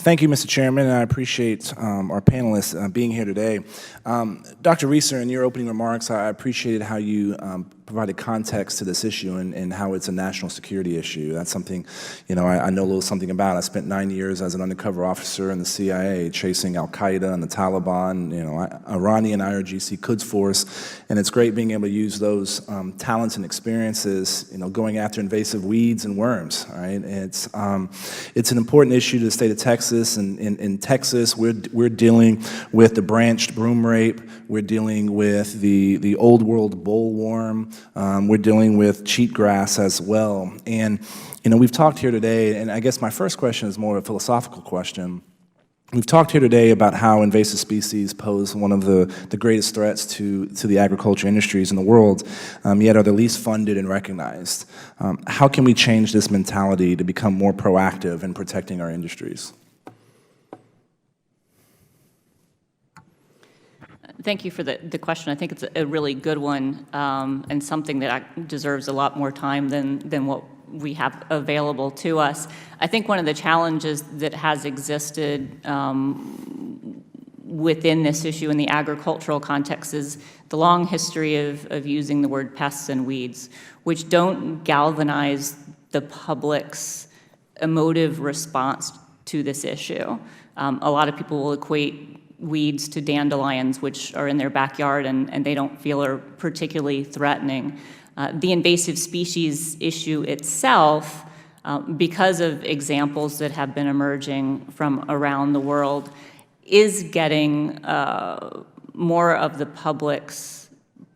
Thank you, Mr. Chairman, and I appreciate our panelists being here today. Dr. Reeser, in your opening remarks, I appreciated how you provided context to this issue and how it's a national security issue. That's something, I know a little something about. I spent 9 years as an undercover officer in the CIA chasing Al-Qaeda and the Taliban, Iranian IRGC Quds Force, and it's great being able to use those talents and experiences, going after invasive weeds and worms, right? It's an important issue to the state of Texas, and in Texas, we're dealing with the branched broom rape, we're dealing with the old world bollworm, we're dealing with cheatgrass as well. And, we've talked here today, and I guess my first question is more a philosophical question. We've talked here today about how invasive species pose one of the greatest threats to the agriculture industries in the world, yet are the least funded and recognized. How can we change this mentality to become more proactive in protecting our industries? Thank you for the question. I think it's a really good one, and something that deserves a lot more time than what we have available to us. I think one of the challenges that has existed within this issue in the agricultural context is the long history of using the word pests and weeds, which don't galvanize the public's emotive response to this issue. A lot of people will equate weeds to dandelions, which are in their backyard and they don't feel are particularly threatening. The invasive species issue itself, because of examples that have been emerging from around the world, is getting more of the public's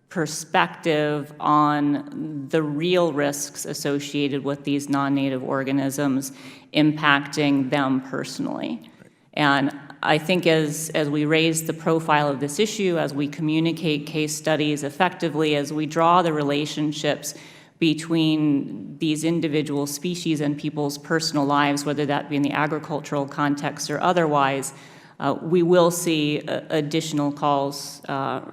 perspective on the real risks associated with these non-native organisms impacting them personally. And I think as we raise the profile of this issue, as we communicate case studies effectively, as we draw the relationships between these individual species and people's personal lives, whether that be in the agricultural context or otherwise, we will see additional calls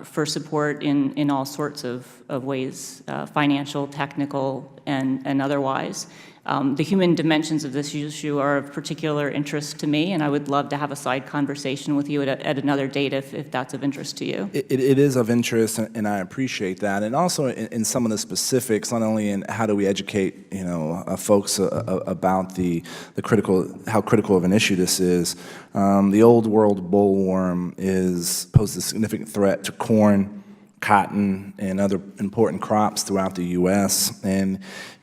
for support in all sorts of ways, financial, technical, and otherwise. The human dimensions of this issue are of particular interest to me, and I would love to have a side conversation with you at another date if that's of interest to you. It is of interest, and I appreciate that. And also in some of the specifics, not only in how do we educate folks about how critical of an issue this is. The old world bollworm poses a significant threat to corn, cotton, and other important crops throughout the U.S. And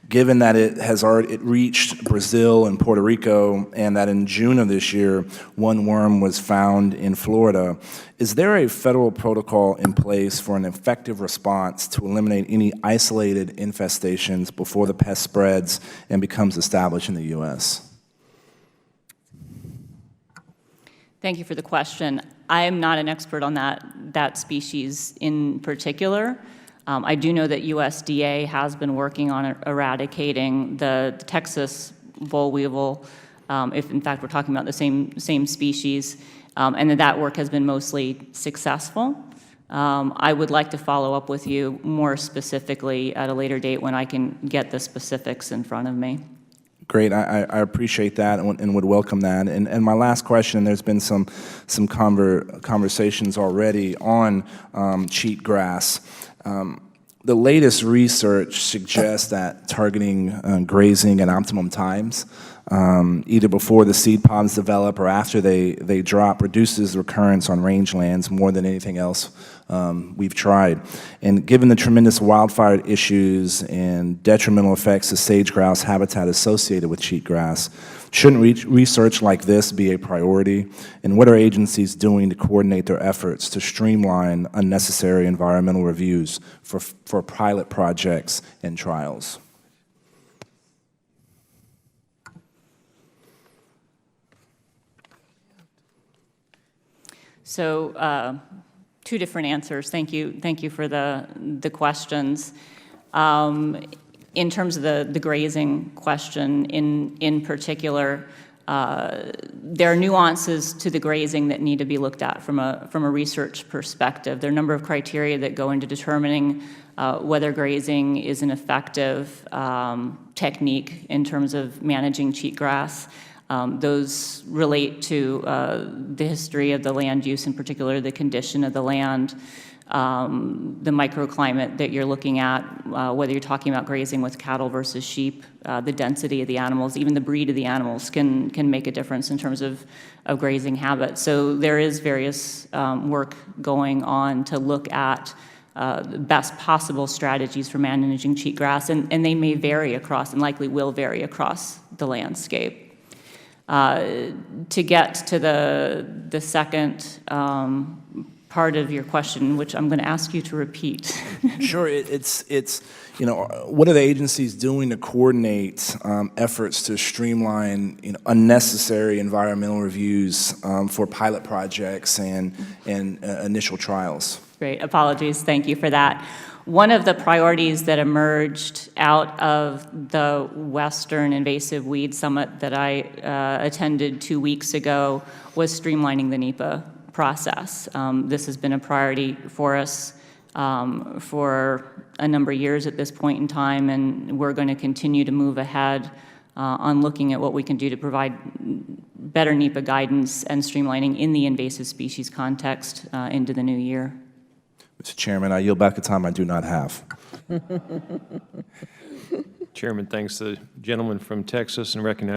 given that it reached Brazil and Puerto Rico, and that in June of this year, one worm was found in Florida, is there a federal protocol in place for an effective response to eliminate any isolated infestations before the pest spreads and becomes established in the U.S.? Thank you for the question. I am not an expert on that species in particular. I do know that USDA has been working on eradicating the Texas boll weevil, if in fact we're talking about the same species, and that work has been mostly successful. I would like to follow up with you more specifically at a later date when I can get the specifics in front of me. Great, I appreciate that and would welcome that. And my last question, there's been some conversations already on cheatgrass. The latest research suggests that targeting grazing at optimum times, either before the seed pods develop or after they drop, reduces recurrence on rangelands more than anything else we've tried. And given the tremendous wildfire issues and detrimental effects to sage-grouse habitat associated with cheatgrass, shouldn't research like this be a priority? And what are agencies doing to coordinate their efforts to streamline unnecessary environmental reviews for pilot projects and trials? So, two different answers. Thank you for the questions. In terms of the grazing question in particular, there are nuances to the grazing that need to be looked at from a research perspective. There are a number of criteria that go into determining whether grazing is an effective technique in terms of managing cheatgrass. Those relate to the history of the land use, in particular the condition of the land, the microclimate that you're looking at, whether you're talking about grazing with cattle versus sheep, the density of the animals, even the breed of the animals can make a difference in terms of grazing habits. So there is various work going on to look at the best possible strategies for managing cheatgrass, and they may vary across, and likely will vary across the landscape. To get to the second part of your question, which I'm going to ask you to repeat. Sure, it's what are the agencies doing to coordinate efforts to streamline unnecessary environmental reviews for pilot projects and initial trials? Great, apologies, thank you for that. One of the priorities that emerged out of the Western Invasive Weed Summit that I attended 2 weeks ago was streamlining the NEPA process. This has been a priority for us for a number of years at this point in time, and we're going to continue to move ahead on looking at what we can do to provide better NEPA guidance and streamlining in the invasive species context into the new year. Mr. Chairman, I yield back the time I do not have. Chairman thanks the gentleman from Texas and recognizes